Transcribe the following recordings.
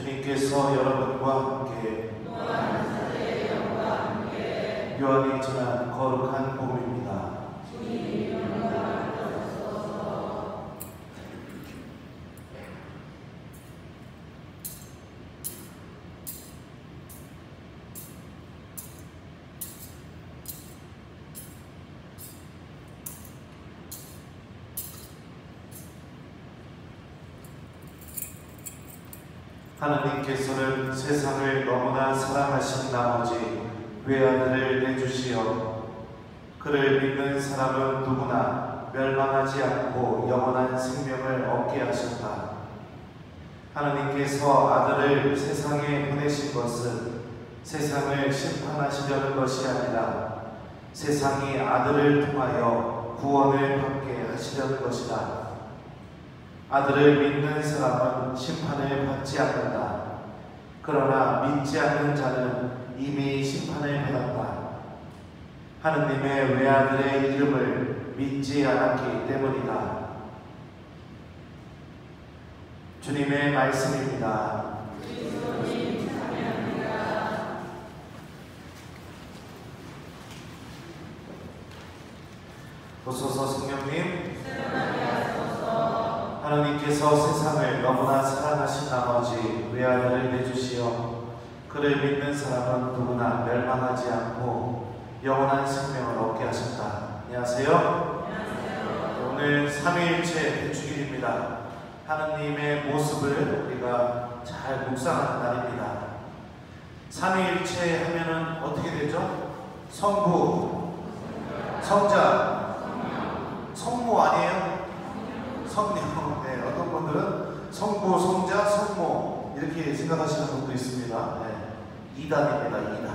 주님께서 여러분과 함께 요한이 전한 거룩한 복음입니다. 하나님께서는 세상을 너무나 사랑하신 나머지 외아들을 내주시어 그를 믿는 사람은 누구나 멸망하지 않고 영원한 생명을 얻게 하셨다. 하나님께서 아들을 세상에 보내신 것은 세상을 심판하시려는 것이 아니라 세상이 아들을 통하여 구원을 받게 하시려는 것이다. 아들을 믿는 사람은 심판을 받지 않는다. 그러나 믿지 않는 자는 이미 심판을 받았다. 하느님의 외아들의 이름을 믿지 않았기 때문이다. 주님의 말씀입니다. 보소서 성령님, 하나님께서 세상을 너무나 사랑하신 나머지 외아들을 내주시어 그를 믿는 사람은 누구나 멸망하지 않고 영원한 생명을 얻게 하셨다. 안녕하세요. 오늘 삼위일체 대축일입니다. 하느님의 모습을 우리가 잘 묵상하는 날입니다. 삼위일체 하면은 어떻게 되죠? 성부, 성자, 성모 아니에요? 성령. 네, 어떤 분들은 성부, 성자, 성모 이렇게 생각하시는 분도 있습니다. 네, 2단입니다. 2단.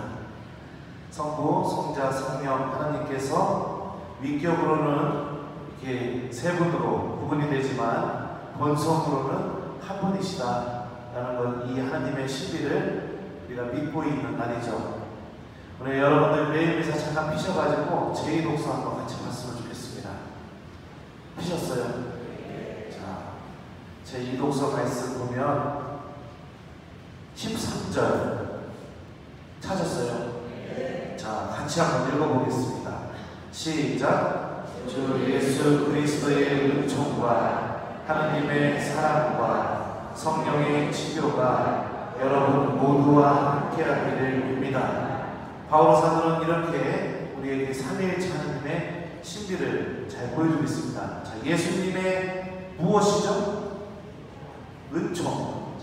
성부, 성자, 성령 하나님께서 위격으로는 이렇게 세 분으로 구분이 되지만 본성으로는 한 분이시다라는 것, 이 하나님의 신비를 우리가 믿고 있는 날이죠. 오늘 여러분들 매일매사 잠깐 피셔가지고 제2독서 한번 같이 봤으면 좋겠습니다. 피셨어요? 제2독서 말씀 보면 13절 찾았어요? 자, 같이 한번 읽어보겠습니다. 시작! 주 예수 그리스도의 은총과 하나님의 사랑과 성령의 치료가 여러분 모두와 함께하기를 빕니다. 바울 사도는 이렇게 우리에게 삼위일체 하나님의 신비를 잘 보여주고 있습니다. 자, 예수님의 무엇이죠? 은총.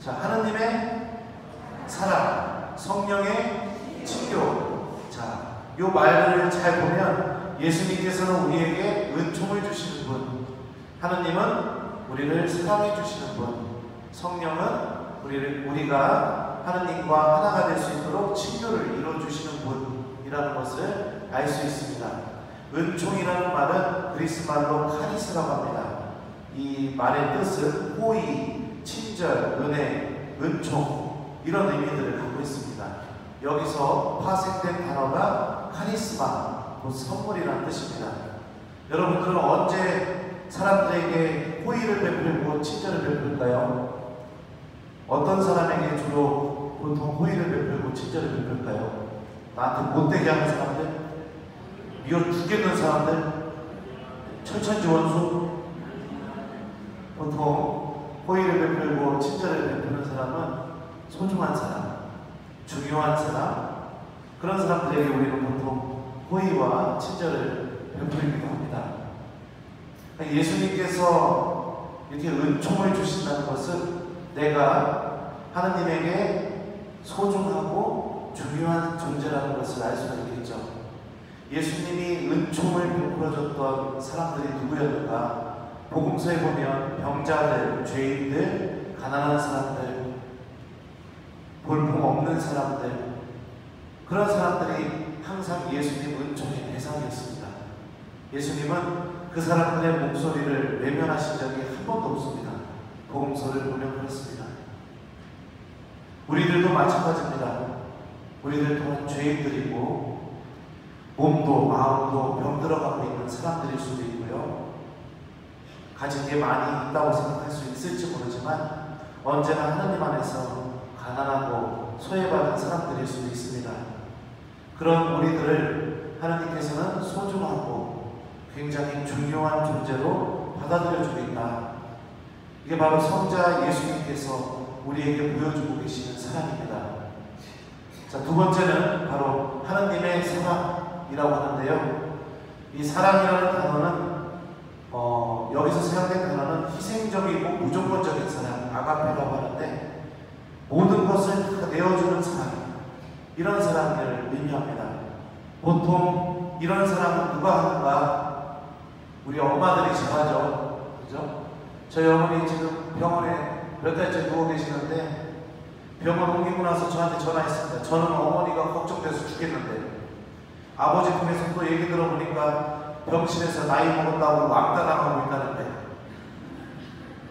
자, 하나님의 사랑, 성령의 치료. 자, 요 말을 잘 보면 예수님께서는 우리에게 은총을 주시는 분, 하나님은 우리를 사랑해 주시는 분, 성령은 우리가 하나님과 하나가 될 수 있도록 친교를 이루어 주시는 분이라는 것을 알 수 있습니다. 은총이라는 말은 그리스 말로 카리스라고 합니다. 이 말의 뜻은 호의, 친절, 은혜, 은총 이런 의미들을 갖고 있습니다. 여기서 파생된 단어가 카리스마, 곧 선물이라는 뜻입니다. 여러분들은 언제 사람들에게 호의를 베풀고 친절을 베풀까요? 어떤 사람에게 주로 보통 호의를 베풀고 친절을 베풀까요? 나한테 못되게 하는 사람들? 미워 죽겠는 사람들? 철천지 원수? 보통 호의를 베풀고 친절을 베푸는 사람은 소중한 사람, 중요한 사람, 그런 사람들에게 우리는 보통 호의와 친절을 베풀기도 합니다. 예수님께서 이렇게 은총을 주신다는 것은 내가 하나님에게 소중하고 중요한 존재라는 것을 알 수가 있겠죠. 예수님이 은총을 베풀어줬던 사람들이 누구였는가? 복음서에 보면 병자들, 죄인들, 가난한 사람들, 볼품 없는 사람들, 그런 사람들이 항상 예수님 은총의 대상이었습니다. 예수님은 그 사람들의 목소리를 외면하신 적이 한 번도 없습니다. 복음서를 보면 그렇습니다. 우리들도 마찬가지입니다. 우리들 또한 죄인들이고 몸도 마음도 병들어가고 있는 사람들일 수도 있고요. 가진 게 많이 있다고 생각할 수 있을지 모르지만 언제나 하나님 안에서 가난하고 소외받은 사람들일 수도 있습니다. 그런 우리들을 하나님께서는 소중하고 굉장히 중요한 존재로 받아들여주고 있다. 이게 바로 성자 예수님께서 우리에게 보여주고 계시는 사랑입니다. 자, 두 번째는 바로 하나님의 사랑이라고 하는데요. 이 사랑이라는 단어는 여기서 사용된 단어는 희생적이고 무조건적인 사랑, 아가페라고 하는데 모든 것을 다 내어주는 사랑, 이런 사랑을 의미합니다. 보통 이런 사랑은 누가 하는가? 우리 엄마들이 잘하죠. 그죠? 저희 어머니 지금 병원에 몇 달째 누워 계시는데 병원 옮기고 나서 저한테 전화했습니다. 저는 어머니가 걱정돼서 죽겠는데 아버지 통해서 또 얘기 들어보니까 병실에서 나이 먹었다고 왕따당하고 있다는데,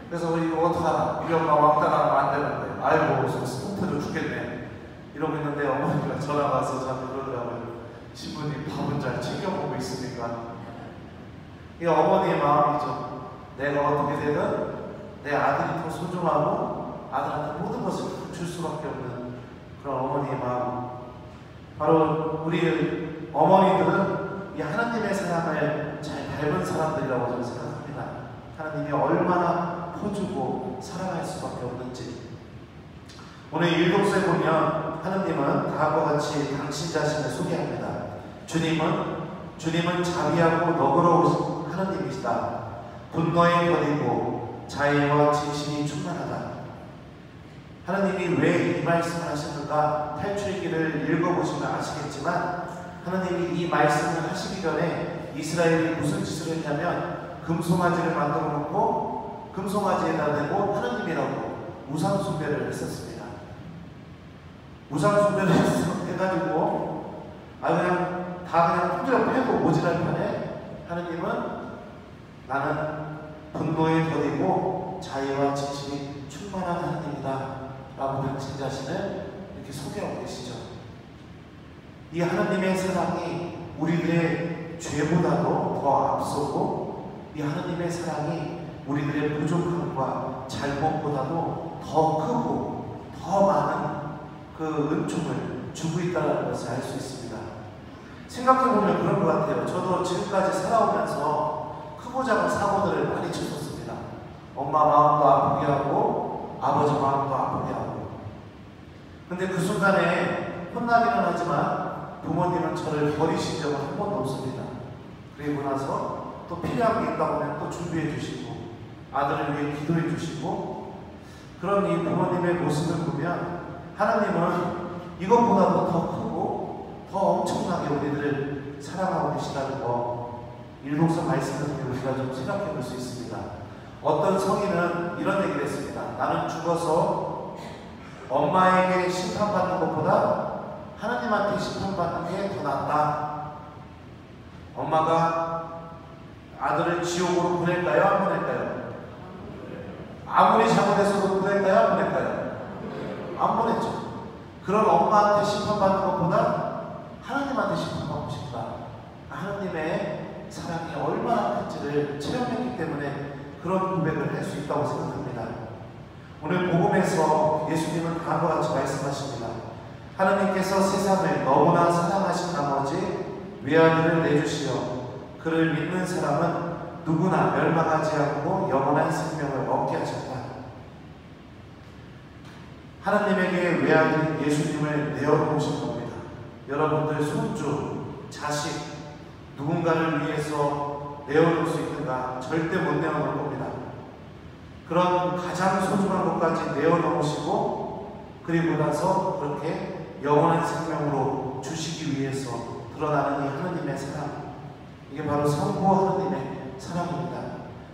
그래서 이거 어떡하나, 우리 엄마 왕따당하면 안 되는데, 아이고 속 터져 죽겠네 이러고 있는데 어머니가 전화가 와서 저한테 그러더라고요. 신부님 밥은 잘 챙겨보고 있습니까? 이게 어머니의 마음이죠. 내가 어떻게 되든 내 아들이 더 소중하고 아들한테 모든 것을 줄 수밖에 없는 그런 어머니의 마음. 바로 우리 어머니들은 이 하나님의 사랑을 잘 닮은 사람들이라고 저는 생각합니다. 하나님이 얼마나 퍼주고 사랑할 수밖에 없는지. 오늘 일독서에 보면 하나님은 다음과 같이 당신 자신을 소개합니다. 주님은 자비하고 너그러우신 하나님이시다. 분노에 더디고 자애와 진실이 충만하다. 하나님이 왜 이 말씀을 하셨는가? 탈출기를 읽어보시면 아시겠지만 하나님이 이 말씀을 하시기 전에 이스라엘이 무슨 짓을 했냐면 금송아지를 만들어 놓고 금송아지에다 대고 하나님이라고 우상숭배를 했었습니다. 우상숭배를 해가지고 그냥 통째로 패고 모질할 판에 하나님은 나는 분노에 더디고 자애와 진실이 충만한 하나님이다 라고 당신 자신을 이렇게 소개하고 계시죠. 이 하나님의 사랑이 우리들의 죄보다도 더 앞서고 이 하나님의 사랑이 우리들의 부족함과 잘못보다도 더 크고 더 많은 그 은총을 주고 있다는 것을 알 수 있습니다. 생각해보면 그런 것 같아요. 저도 지금까지 살아오면서 크고 작은 사고들을 많이 쳤었습니다. 엄마 마음도 아프게 하고 아버지 마음도 아프게 하고. 근데 그 순간에 혼나기는 하지만 부모님은 저를 버리신 적은 한 번도 없습니다. 그리고 나서 또 필요한 게 있다 보면 또 준비해 주시고 아들을 위해 기도해 주시고, 그런 이 부모님의 모습을 보면 하나님은 이것보다도 더 크고 더 엄청나게 우리들을 사랑하고 계시다는 거, 일독서 말씀을 통해 우리가 좀 생각해 볼 수 있습니다. 어떤 성인은 이런 얘기를 했습니다. 나는 죽어서 엄마에게 심판받는 것보다 하나님한테 심판받는 게 더 낫다. 엄마가 아들을 지옥으로 보낼까요? 안 보낼까요? 아무리 잘못했어도 보낼까요? 안 보낼까요? 안 보냈죠. 그런 엄마한테 심판받는 것보다 하나님한테 심판받고 싶다. 하나님의 사랑이 얼마나 큰지를 체험했기 때문에 그런 고백을 할 수 있다고 생각합니다. 오늘 복음에서 예수님은 다음과 같이 말씀하십니다. 하나님께서 세상을 너무나 사랑하신 나머지 외아들을 내주시어 그를 믿는 사람은 누구나 멸망하지 않고 영원한 생명을 얻게 하셨다. 하나님에게 외아들인 예수님을 내어놓으신 겁니다. 여러분들 손주, 자식, 누군가를 위해서 내어놓을 수 있는가? 절대 못 내어놓을 겁니다. 그런 가장 소중한 것까지 내어놓으시고 그리고 나서 그렇게 영원한 생명으로 주시기 위해서 드러나는 이 하나님의 사랑, 이게 바로 성부 하나님의 사랑입니다.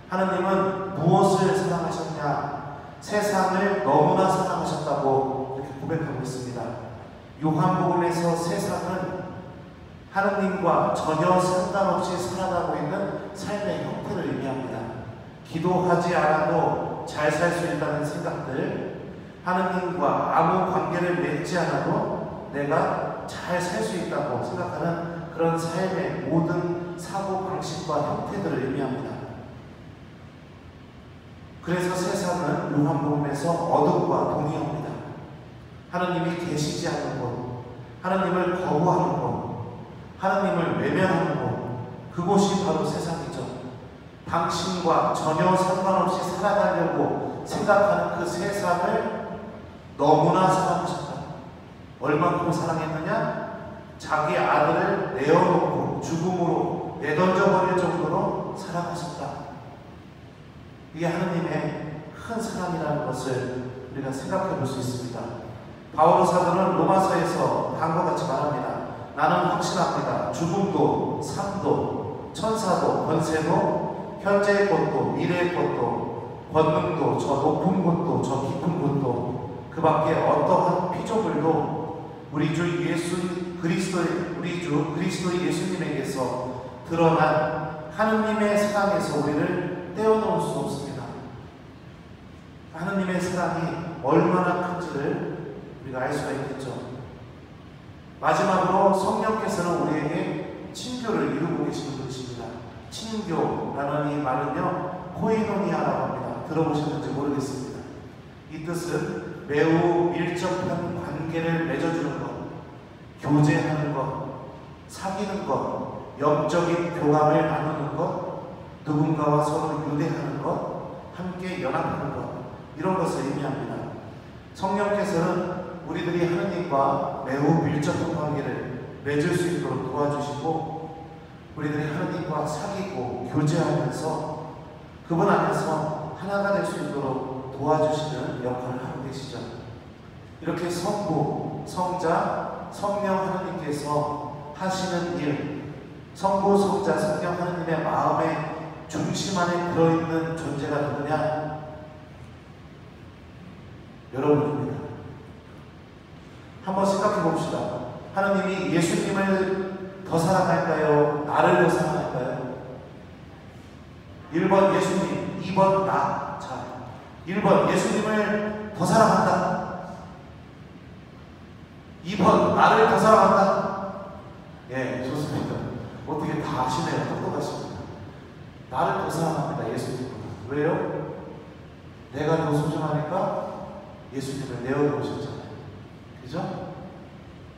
하나님은 무엇을 사랑하셨냐? 세상을 너무나 사랑하셨다고 이렇게 고백하고 있습니다. 요한복음에서 세상은 하나님과 전혀 상관없이 살아가고 있는 삶의 형태를 의미합니다. 기도하지 않아도 잘 살 수 있다는 생각들, 하나님과 아무 관계를 맺지 않아도 내가 잘 살 수 있다고 생각하는 그런 삶의 모든 사고 방식과 형태들을 의미합니다. 그래서 세상은 요한복음에서 어둠과 동의합니다. 하나님이 계시지 않는 곳, 하나님을 거부하는 곳, 하나님을 외면하는 곳, 그곳이 바로 세상이죠. 당신과 전혀 상관없이 살아가려고 생각하는 그 세상을 너무나 사랑하셨다. 얼만큼 사랑했느냐? 자기 아들을 내어놓고 죽음으로 내던져버릴 정도로 사랑하셨다. 이게 하나님의 큰 사랑이라는 것을 우리가 생각해 볼 수 있습니다. 바오로 사도는 로마서에서 다음과 같이 말합니다. 나는 확신합니다. 죽음도 삶도 천사도 권세도 현재의 것도 미래의 것도 권능도 저 높은 곳도 저 깊은 곳도 그 밖에 어떠한 피조물도 우리 주 그리스도 예수님에게서 드러난 하느님의 사랑에서 우리를 떼어놓을 수 없습니다. 하느님의 사랑이 얼마나 큰지를 우리가 알 수가 있겠죠. 마지막으로 성령께서는 우리에게 친교를 이루고 계시는 분이십니다. 친교라는 이 말은요, 코이노니아라고 합니다. 들어보셨는지 모르겠습니다. 이 뜻은 매우 밀접한 관계를 맺어주는 것, 교제하는 것, 사귀는 것, 영적인 교감을 나누는 것, 누군가와 서로 유대하는 것, 함께 연합하는 것, 이런 것을 의미합니다. 성령께서는 우리들이 하느님과 매우 밀접한 관계를 맺을 수 있도록 도와주시고, 우리들이 하느님과 사귀고 교제하면서 그분 안에서 하나가 될 수 있도록 도와주시는 역할을 하고 계시죠. 이렇게 성부, 성자, 성령 하느님께서 하시는 일, 성부, 성자, 성령 하느님의 마음의 중심 안에 들어있는 존재가 누구냐? 여러분입니다. 한번 생각해 봅시다. 하느님이 예수님을 더 사랑할까요? 나를 더 사랑할까요? 1번 예수님, 2번 나. 자, 1번 예수님을 더 사랑한다. 2번 나를 더 사랑한다. 예, 좋습니다. 어떻게 다 아시네요. 똑똑하십니다. 나를 더 사랑합니다. 예수님보다. 왜요? 내가 더 소중하니까 예수님을 내어놓으셨잖아요. 그죠?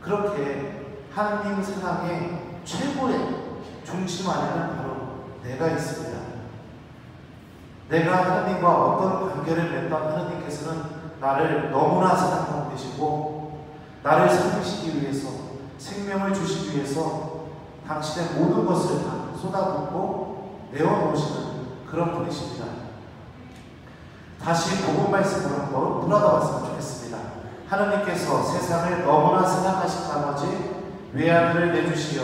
그렇게 하나님 사랑의 최고의 중심 안에는 바로 내가 있습니다. 내가 하나님과 어떤 관계를 맺던 하나님께서는 나를 너무나 사랑하고 계시고, 나를 살리시기 위해서, 생명을 주시기 위해서 당신의 모든 것을 다 쏟아붓고 내어놓으시는 그런 분이십니다. 다시 복음 말씀으로 한번 돌아가 봤으면 좋겠습니다. 하나님께서 세상을 너무나 사랑하신 나머지 외아들을 내주시어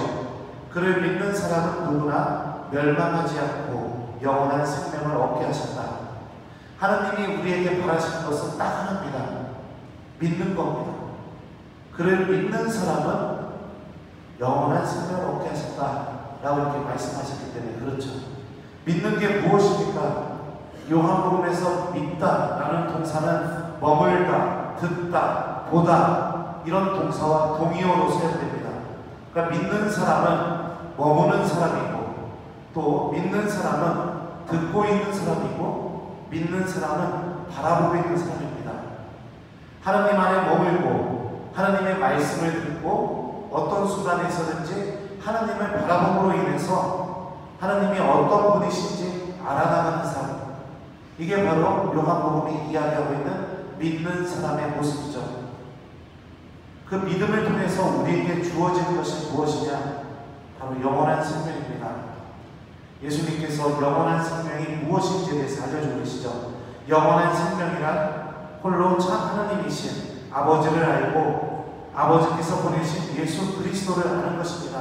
그를 믿는 사람은 누구나 멸망하지 않고 영원한 생명을 얻게 하셨다. 하나님이 우리에게 바라시는 것은 딱 하나입니다. 믿는 겁니다. 그를 믿는 사람은 영원한 생명을 얻게 하셨다 라고 이렇게 말씀하셨기 때문에 그렇죠. 믿는 게 무엇입니까? 요한복음에서 믿다 라는 동사는 머물다, 듣다, 보다 이런 동사와 동의어로 사용됩니다. 그러니까 믿는 사람은 머무는 사람이고, 또 믿는 사람은 듣고 있는 사람이고, 믿는 사람은 바라보고 있는 사람입니다. 하나님 안에 머물고 하나님의 말씀을 듣고 어떤 순간에 있었는지 하나님을 바라봄으로 인해서 하나님이 어떤 분이신지 알아나가는 삶, 이게 바로 요한복음이 이야기하고 있는 믿는 사람의 모습이죠. 그 믿음을 통해서 우리에게 주어진 것이 무엇이냐? 바로 영원한 생명입니다. 예수님께서 영원한 생명이 무엇인지에 대해서 알려주고 계시죠. 영원한 생명이란 홀로 참 하나님이신 아버지를 알고 아버지께서 보내신 예수 그리스도를 아는 것입니다.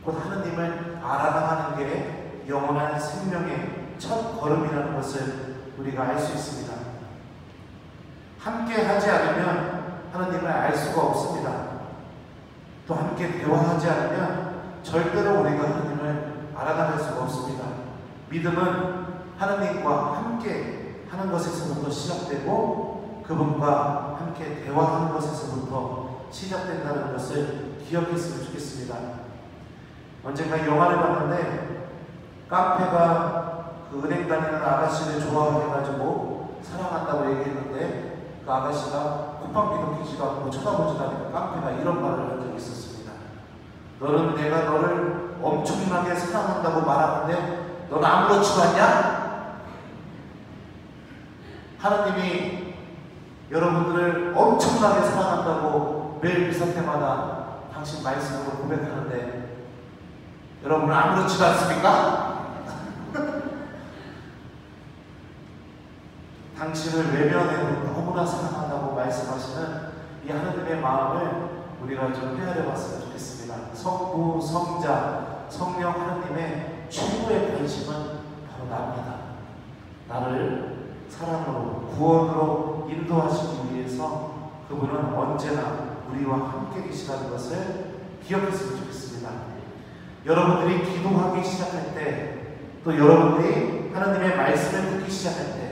곧 하나님을 알아나가는 게 영원한 생명의 첫 걸음이라는 것을 우리가 알 수 있습니다. 함께 하지 않으면 하나님을 알 수가 없습니다. 또 함께 대화하지 않으면 절대로 우리가 하나님을 알아나갈 수가 없습니다. 믿음은 하나님과 함께 하는 것에서부터 시작되고 그분과 함께 대화하는 것에서부터 시작된다는 것을 기억했으면 좋겠습니다. 언젠가 영화를 봤는데 카페가 그 은행 다니는 아가씨를 좋아해가지고 사랑한다고 얘기했는데 그 아가씨가 콧방귀도 뀌지도 않고 쳐다보지도 않으니까 깡패가 이런 말을 한 적이 있었습니다. 너는 내가 너를 엄청나게 사랑한다고 말하는데 넌 아무렇지도 않냐? 하나님이 여러분들을 엄청나게 사랑한다고 매일 미사 때마다 당신 말씀으로 고백하는데 여러분은 아무렇지도 않습니까? 당신을 외면해도 너무나 사랑한다고 말씀하시는 이 하나님의 마음을 우리가 좀 헤아려 봤으면 좋겠습니다. 성부, 성자, 성령 하나님의 최고의 관심은 바로 나입니다. 나를 사랑으로, 구원으로 인도하시기 위해서 그분은 언제나 우리와 함께 계시다는 것을 기억했으면 좋겠습니다. 여러분들이 기도하기 시작할 때, 또 여러분들이 하나님의 말씀을 듣기 시작할 때,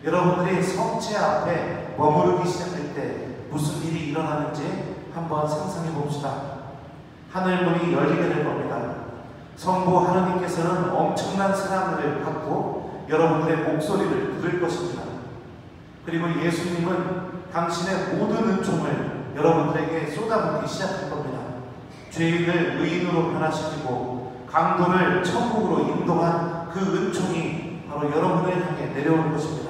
여러분들이 성체 앞에 머무르기 시작할 때 무슨 일이 일어나는지 한번 상상해 봅시다. 하늘문이 열리게 될 겁니다. 성부 하나님께서는 엄청난 사랑을 받고 여러분들의 목소리를 들을 것입니다. 그리고 예수님은 당신의 모든 은총을 여러분들에게 쏟아붓기 시작할 겁니다. 죄인을 의인으로 변화시키고 강도를 천국으로 인도한 그 은총이 바로 여러분을 향해 내려올 것입니다.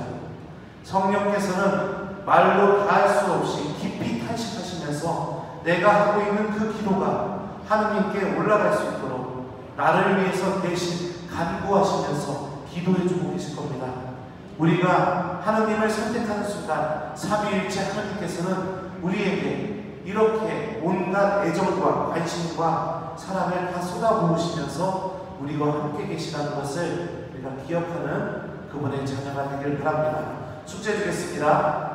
성령께서는 말로 다 할 수 없이 깊이 탄식하시면서 내가 하고 있는 그 기도가 하느님께 올라갈 수 있도록 나를 위해서 대신 간구하시면서 기도해 주고 계실 겁니다. 우리가 하느님을 선택하는 순간 삼위일체 하느님께서는 우리에게 이렇게 온갖 애정과 관심과 사랑을 다 쏟아부으시면서 우리와 함께 계시다는 것을 우리가 기억하는 그분의 자녀가 되길 바랍니다. 숙제 주겠습니다.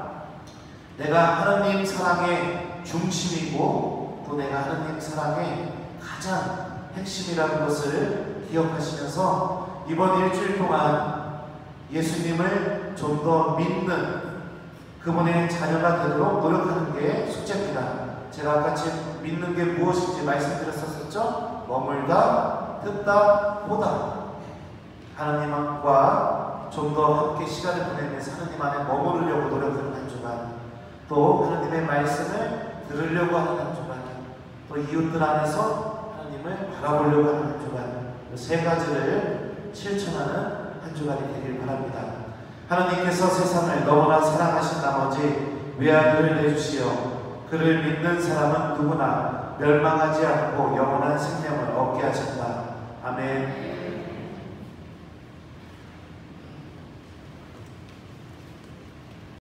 내가 하느님 사랑의 중심이고 또 내가 하느님 사랑의 가장 핵심이라는 것을 기억하시면서 이번 일주일 동안 예수님을 좀 더 믿는 그분의 자녀가 되도록 노력하는 게 숙제입니다. 제가 아까 지금 믿는 게 무엇인지 말씀드렸었죠? 머물다, 듣다, 보다. 하나님과 좀 더 함께 시간을 보내면서 하나님 안에 머무르려고 노력하는 한 주간, 또 하나님의 말씀을 들으려고 하는 한 주간, 또 이웃들 안에서 하나님을 바라보려고 하는 한 주간, 세 가지를 실천하는 한 주간이 되길 바랍니다. 하나님께서 세상을 너무나 사랑하신 나머지 외아들을 내주시어 그를 믿는 사람은 누구나 멸망하지 않고 영원한 생명을 얻게 하셨다. 아멘.